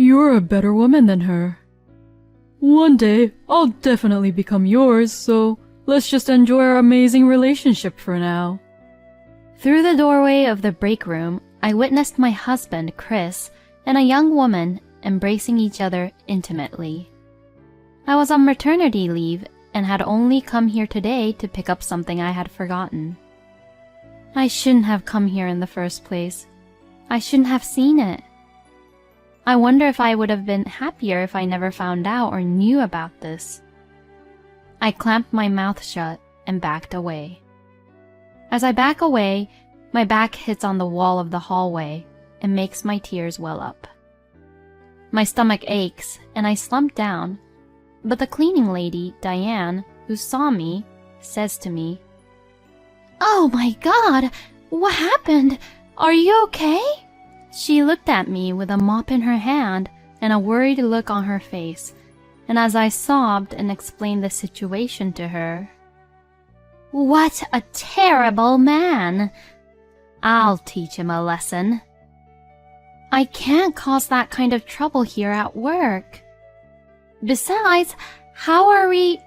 You're a better woman than her. One day, I'll definitely become yours, so let's just enjoy our amazing relationship for now. Through the doorway of the break room, I witnessed my husband, Chris, and a young woman embracing each other intimately. I was on maternity leave and had only come here today to pick up something I had forgotten. I shouldn't have come here in the first place. I shouldn't have seen it. I wonder if I would have been happier if I never found out or knew about this. I clamped my mouth shut and backed away. As I back away, my back hits on the wall of the hallway and makes my tears well up. My stomach aches and I slump down, but the cleaning lady, Diane, who saw me, says to me, "Oh my God, what happened? Are you okay?" She looked at me with a mop in her hand and a worried look on her face, and as I sobbed and explained the situation to her, "What a terrible man! I'll teach him a lesson. I can't cause that kind of trouble here at work. Besides, how are we—"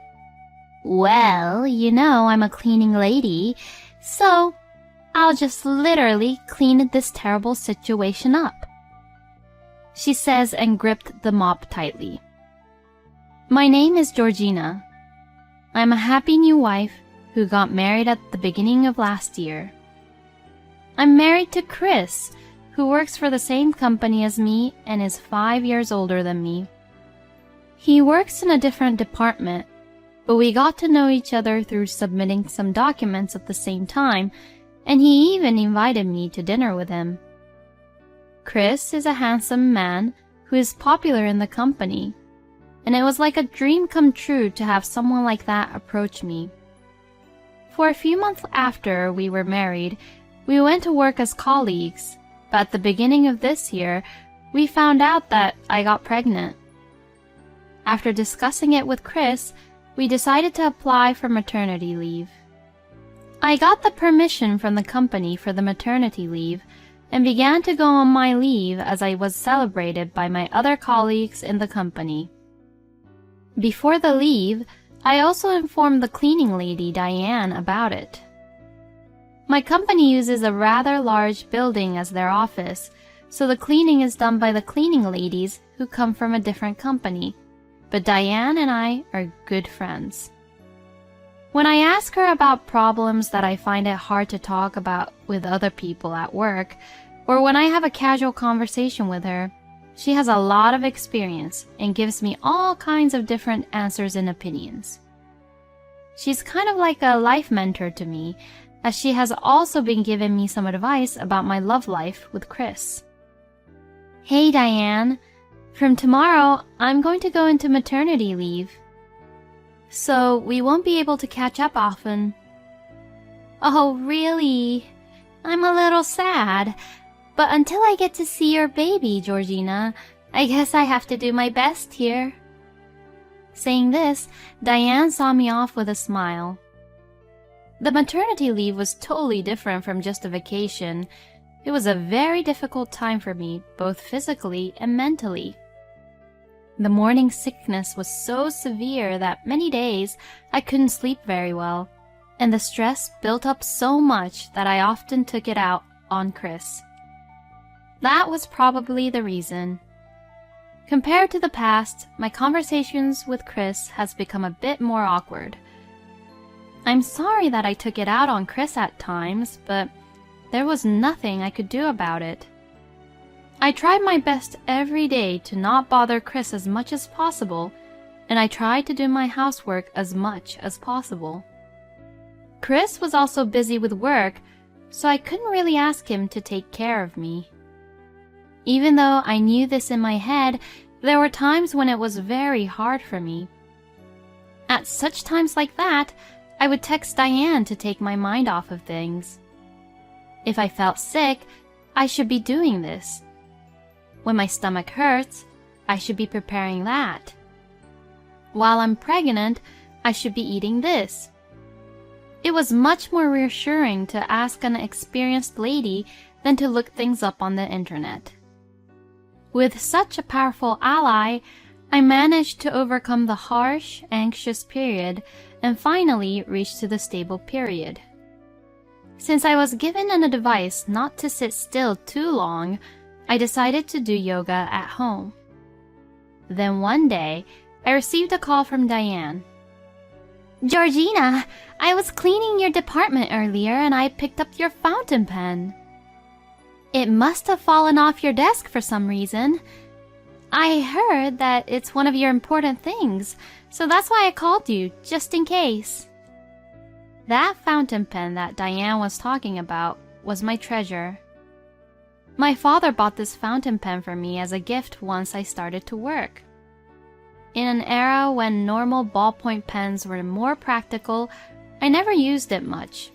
"Well, you know I'm a cleaning lady, so I'll just literally clean this terrible situation up," she says and gripped the mop tightly. My name is Georgina. I'm a happy new wife who got married at the beginning of last year. I'm married to Chris, who works for the same company as me and is 5 years older than me. He works in a different department, but we got to know each other through submitting some documents at the same time, and he even invited me to dinner with him. Chris is a handsome man who is popular in the company, and it was like a dream come true to have someone like that approach me. For a few months after we were married, we went to work as colleagues, but at the beginning of this year, we found out that I got pregnant. After discussing it with Chris, we decided to apply for maternity leave. I got the permission from the company for the maternity leave and began to go on my leave as I was celebrated by my other colleagues in the company. Before the leave, I also informed the cleaning lady, Diane, about it. My company uses a rather large building as their office, so the cleaning is done by the cleaning ladies who come from a different company, but Diane and I are good friends. When I ask her about problems that I find it hard to talk about with other people at work, or when I have a casual conversation with her, she has a lot of experience and gives me all kinds of different answers and opinions. She's kind of like a life mentor to me, as she has also been giving me some advice about my love life with Chris. "Hey Diane, from tomorrow I'm going to go into maternity leave, so we won't be able to catch up often." "Oh, really? I'm a little sad, but until I get to see your baby, Georgina, I guess I have to do my best here." Saying this, Diane saw me off with a smile. The maternity leave was totally different from just a vacation. It was a very difficult time for me, both physically and mentally. The morning sickness was so severe that many days I couldn't sleep very well, and the stress built up so much that I often took it out on Chris. That was probably the reason. Compared to the past, my conversations with Chris has become a bit more awkward. I'm sorry that I took it out on Chris at times, but there was nothing I could do about it. I tried my best every day to not bother Chris as much as possible, and I tried to do my housework as much as possible. Chris was also busy with work, so I couldn't really ask him to take care of me. Even though I knew this in my head, there were times when it was very hard for me. At such times like that, I would text Diane to take my mind off of things. If I felt sick, I should be doing this. When my stomach hurts, I should be preparing that. While I'm pregnant, I should be eating this. It was much more reassuring to ask an experienced lady than to look things up on the internet. With such a powerful ally, I managed to overcome the harsh, anxious period and finally reached to the stable period. Since I was given an advice not to sit still too long, I decided to do yoga at home. Then one day, I received a call from Diane. "Georgina, I was cleaning your department earlier and I picked up your fountain pen. It must have fallen off your desk for some reason. I heard that it's one of your important things, so that's why I called you, just in case." That fountain pen that Diane was talking about was my treasure. My father bought this fountain pen for me as a gift once I started to work. In an era when normal ballpoint pens were more practical, I never used it much,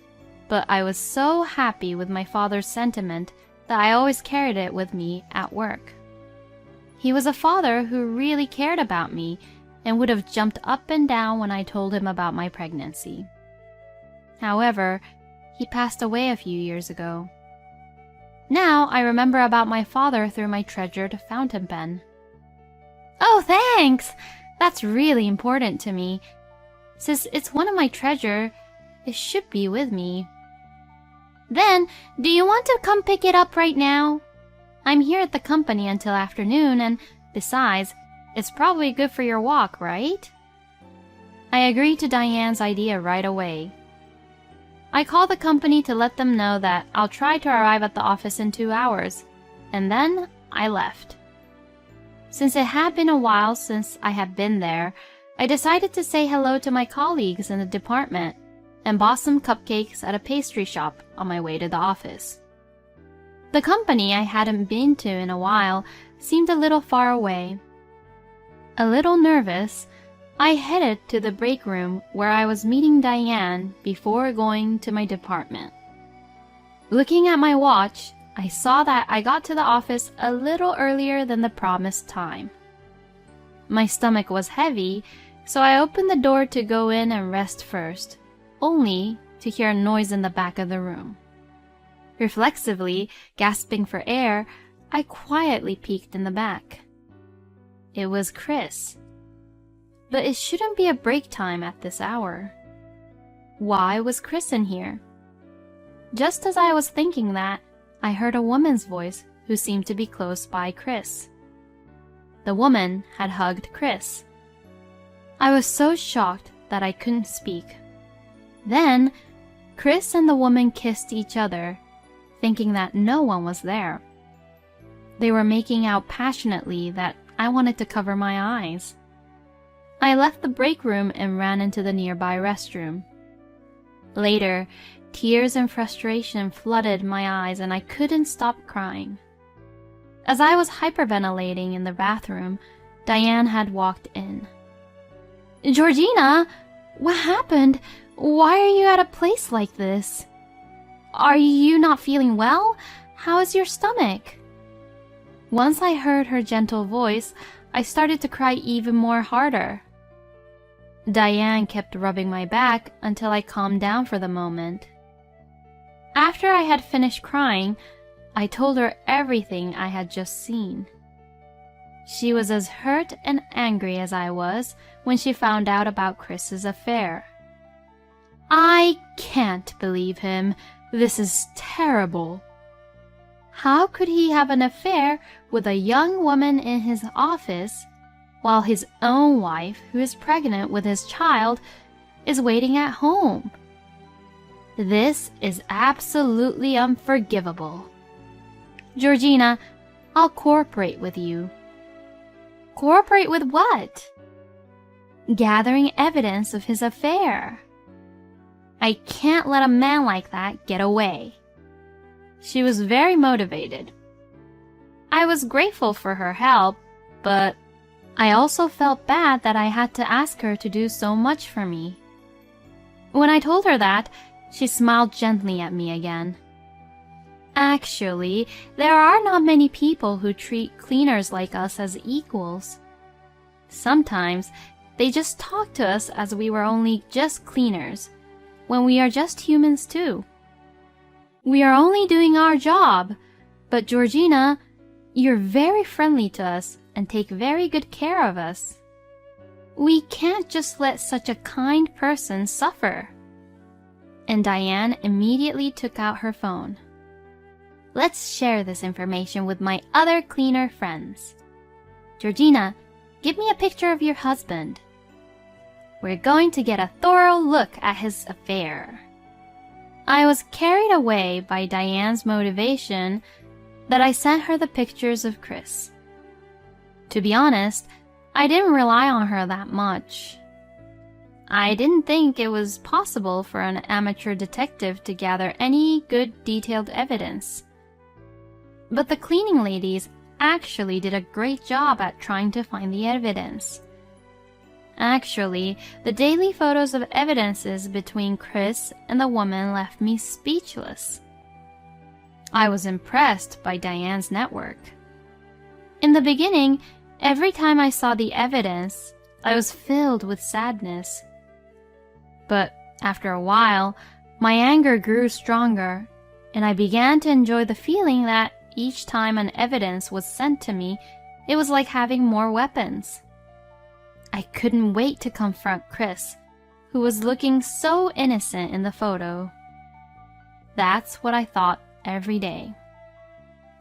but I was so happy with my father's sentiment that I always carried it with me at work. He was a father who really cared about me and would have jumped up and down when I told him about my pregnancy. However, he passed away a few years ago. Now I remember about my father through my treasured fountain pen. "Oh, thanks! That's really important to me. Since it's one of my treasure, it should be with me." "Then, do you want to come pick it up right now? I'm here at the company until afternoon, and besides, it's probably good for your walk, right?" I agreed to Diane's idea right away. I called the company to let them know that I'll try to arrive at the office in 2 hours, and then I left. Since it had been a while since I had been there, I decided to say hello to my colleagues in the department and bought some cupcakes at a pastry shop on my way to the office. The company I hadn't been to in a while seemed a little far away. A little nervous, I headed to the break room where I was meeting Diane before going to my department. Looking at my watch, I saw that I got to the office a little earlier than the promised time. My stomach was heavy, so I opened the door to go in and rest first, only to hear a noise in the back of the room. Reflexively, gasping for air, I quietly peeked in the back. It was Chris. But it shouldn't be a break time at this hour. Why was Chris in here? Just as I was thinking that, I heard a woman's voice who seemed to be close by Chris. The woman had hugged Chris. I was so shocked that I couldn't speak. Then, Chris and the woman kissed each other, thinking that no one was there. They were making out passionately that I wanted to cover my eyes. I left the break room and ran into the nearby restroom. Later, tears and frustration flooded my eyes and I couldn't stop crying. As I was hyperventilating in the bathroom, Diane had walked in. "Georgina, what happened? Why are you at a place like this? Are you not feeling well? How is your stomach?" Once I heard her gentle voice, I started to cry even more harder. Diane kept rubbing my back until I calmed down for the moment. After I had finished crying, I told her everything I had just seen. She was as hurt and angry as I was when she found out about Chris's affair. "I can't believe him. This is terrible. How could he have an affair with a young woman in his office while his own wife, who is pregnant with his child, is waiting at home? This is absolutely unforgivable. Georgina, I'll cooperate with you." "Cooperate with what?" "Gathering evidence of his affair. I can't let a man like that get away." She was very motivated. I was grateful for her help, but I also felt bad that I had to ask her to do so much for me. When I told her that, she smiled gently at me again. "Actually, there are not many people who treat cleaners like us as equals. Sometimes they just talk to us as we were only just cleaners, when we are just humans too. We are only doing our job, but Georgina, You're very friendly to us and take very good care of us. We can't just let such a kind person suffer." And Diane immediately took out her phone. "Let's share this information with my other cleaner friends. Georgina, give me a picture of your husband. We're going to get a thorough look at his affair." I was carried away by Diane's motivation that I sent her the pictures of Chris. To be honest, I didn't rely on her that much. I didn't think it was possible for an amateur detective to gather any good detailed evidence. But the cleaning ladies actually did a great job at trying to find the evidence. Actually, the daily photos of evidences between Chris and the woman left me speechless. I was impressed by Diane's network. In the beginning, every time I saw the evidence, I was filled with sadness. But after a while, my anger grew stronger, and I began to enjoy the feeling that each time an evidence was sent to me, it was like having more weapons. I couldn't wait to confront Chris, who was looking so innocent in the photo. That's what I thought every day.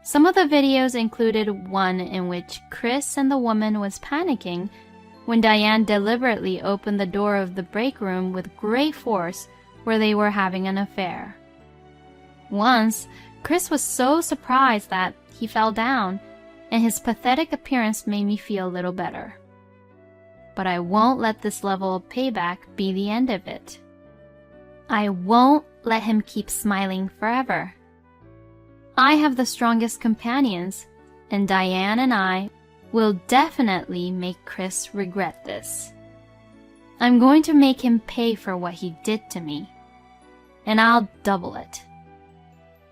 Some of the videos included one in which Chris and the woman was panicking when Diane deliberately opened the door of the break room with great force where they were having an affair. Once, Chris was so surprised that he fell down, and his pathetic appearance made me feel a little better. But I won't let this level of payback be the end of it. I won't let him keep smiling forever. I have the strongest companions, and Diane and I will definitely make Chris regret this. I'm going to make him pay for what he did to me, and I'll double it.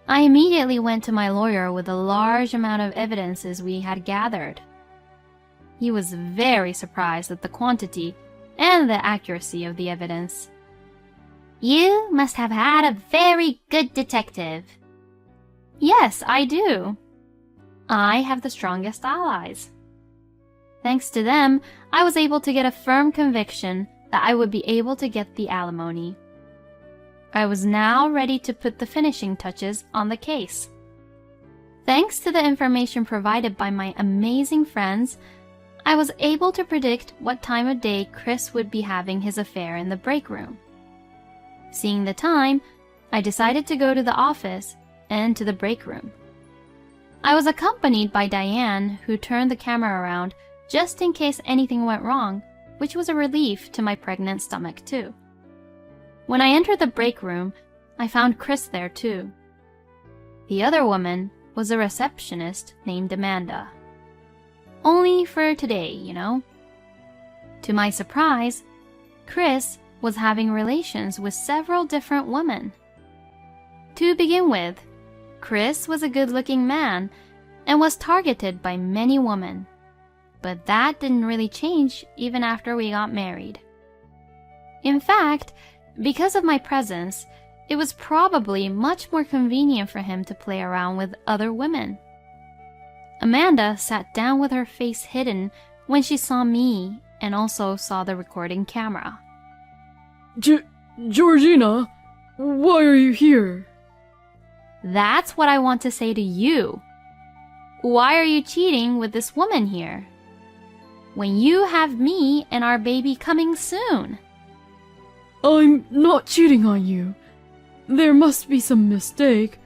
I immediately went to my lawyer with a large amount of evidences we had gathered. He was very surprised at the quantity and the accuracy of the evidence. "You must have had a very good detective." "Yes, I do. I have the strongest allies." Thanks to them, I was able to get a firm conviction that I would be able to get the alimony. I was now ready to put the finishing touches on the case. Thanks to the information provided by my amazing friends, I was able to predict what time of day Chris would be having his affair in the break room. Seeing the time, I decided to go to the office and to the break room. I was accompanied by Diane, who turned the camera around just in case anything went wrong, which was a relief to my pregnant stomach too. When I entered the break room, I found Chris there too. The other woman was a receptionist named Amanda. Only for today, you know. To my surprise, Chris was having relations with several different women. To begin with, Chris was a good-looking man and was targeted by many women, but that didn't really change even after we got married. In fact, because of my presence, it was probably much more convenient for him to play around with other women. Amanda sat down with her face hidden when she saw me and also saw the recording camera. Georgina, why are you here? That's what I want to say to you. Why are you cheating with this woman here? When you have me and our baby coming soon. I'm not cheating on you. There must be some mistake.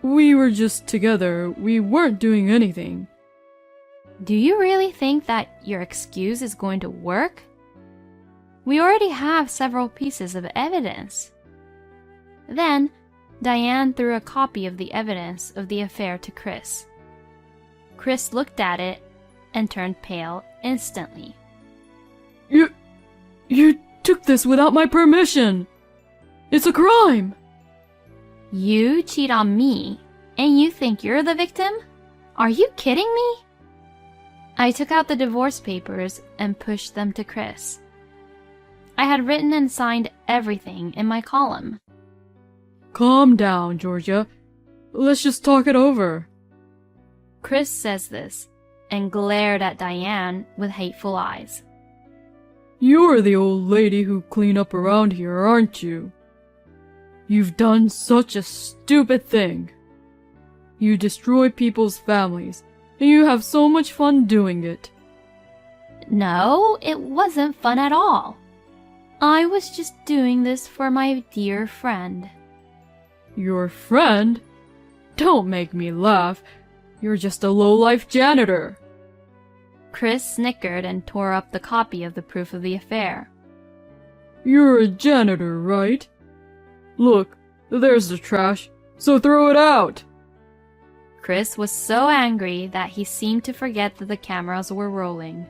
We were just together. We weren't doing anything. Do you really think that your excuse is going to work? We already have several pieces of evidence. Then, Diane threw a copy of the evidence of the affair to Chris. Chris looked at it and turned pale instantly. You took this without my permission. It's a crime. You cheat on me, and you think you're the victim? Are you kidding me? I took out the divorce papers and pushed them to Chris. I had written and signed everything in my column. Calm down, Georgia. Let's just talk it over. Chris says this and glared at Diane with hateful eyes. You're the old lady who clean up around here, aren't you? You've done such a stupid thing. You destroy people's families, and you have so much fun doing it. No, it wasn't fun at all. I was just doing this for my dear friend. Your friend? Don't make me laugh. You're just a low-life janitor. Chris snickered and tore up the copy of the proof of the affair. You're a janitor, right? Look, there's the trash, so throw it out. Chris was so angry that he seemed to forget that the cameras were rolling.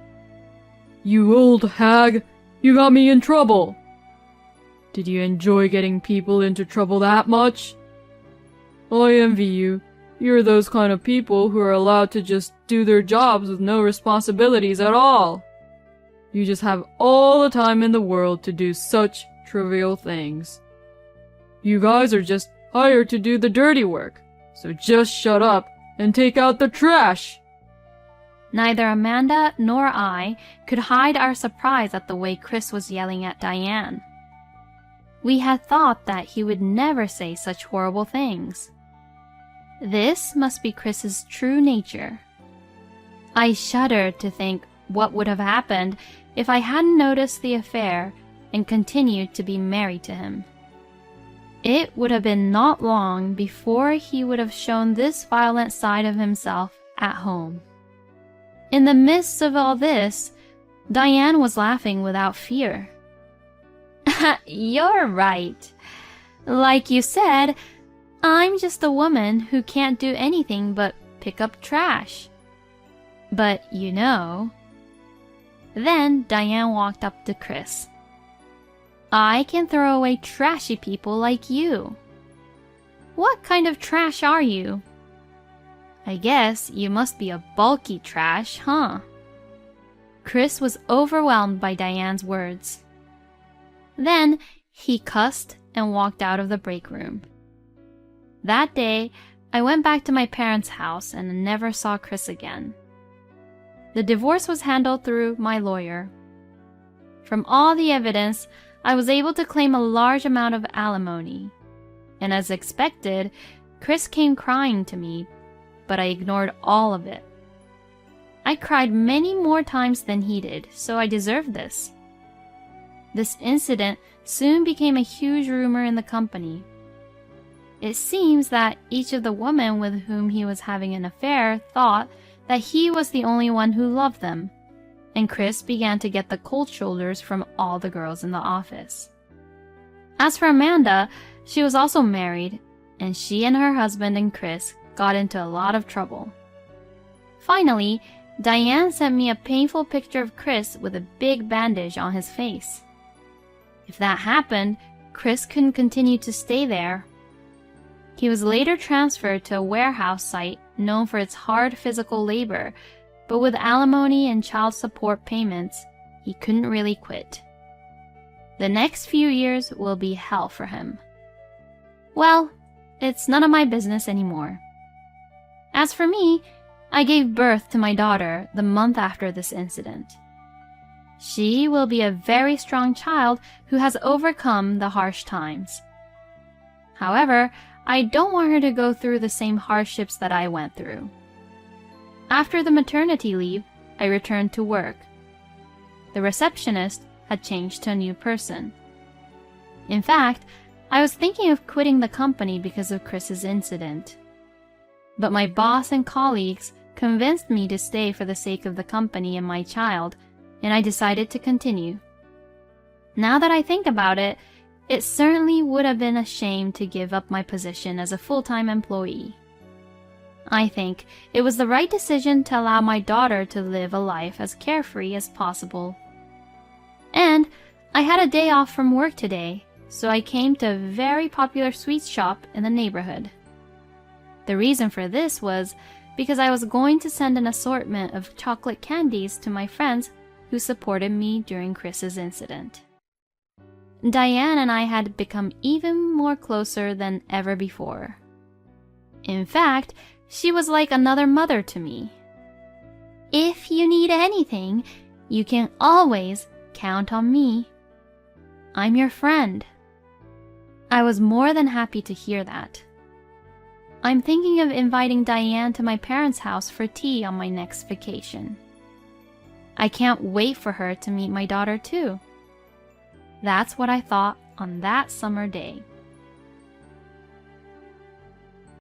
You old hag, you got me in trouble. Did you enjoy getting people into trouble that much? I envy you. You're those kind of people who are allowed to just do their jobs with no responsibilities at all. You just have all the time in the world to do such trivial things. You guys are just hired to do the dirty work, so just shut up and take out the trash. Neither Amanda nor I could hide our surprise at the way Chris was yelling at Diane. We had thought that he would never say such horrible things. This must be Chris's true nature. I shuddered to think what would have happened if I hadn't noticed the affair and continued to be married to him. It would have been not long before he would have shown this violent side of himself at home. In the midst of all this, Diane was laughing without fear. You're right. Like you said, I'm just a woman who can't do anything but pick up trash. But you know... Then Diane walked up to Chris. I can throw away trashy people like you. What kind of trash are you? I guess you must be a bulky trash, huh? Chris was overwhelmed by Diane's words. Then he cussed and walked out of the break room. That day, I went back to my parents' house and never saw Chris again. The divorce was handled through my lawyer. From all the evidence, I was able to claim a large amount of alimony. And as expected, Chris came crying to me, but I ignored all of it. I cried many more times than he did, so I deserved this. This incident soon became a huge rumor in the company. It seems that each of the women with whom he was having an affair thought that he was the only one who loved them, and Chris began to get the cold shoulders from all the girls in the office. As for Amanda, she was also married, and she and her husband and Chris got into a lot of trouble. Finally, Diane sent me a painful picture of Chris with a big bandage on his face. If that happened, Chris couldn't continue to stay there. He was later transferred to a warehouse site known for its hard physical labor, but with alimony and child support payments, he couldn't really quit. The next few years will be hell for him. Well, it's none of my business anymore. As for me, I gave birth to my daughter the month after this incident. She will be a very strong child who has overcome the harsh times. However, I don't want her to go through the same hardships that I went through. After the maternity leave, I returned to work. The receptionist had changed to a new person. In fact, I was thinking of quitting the company because of Chris's incident. But my boss and colleagues convinced me to stay for the sake of the company and my child, and I decided to continue. Now that I think about it, it certainly would have been a shame to give up my position as a full-time employee. I think it was the right decision to allow my daughter to live a life as carefree as possible. And I had a day off from work today, so I came to a very popular sweets shop in the neighborhood. The reason for this was because I was going to send an assortment of chocolate candies to my friends who supported me during Chris's incident. Diane and I had become even more closer than ever before. In fact, She was like another mother to me. If you need anything, you can always count on me. I'm your friend. I was more than happy to hear that. I'm thinking of inviting Diane to my parents' house for tea on my next vacation. I can't wait for her to meet my daughter too. That's what I thought on that summer day.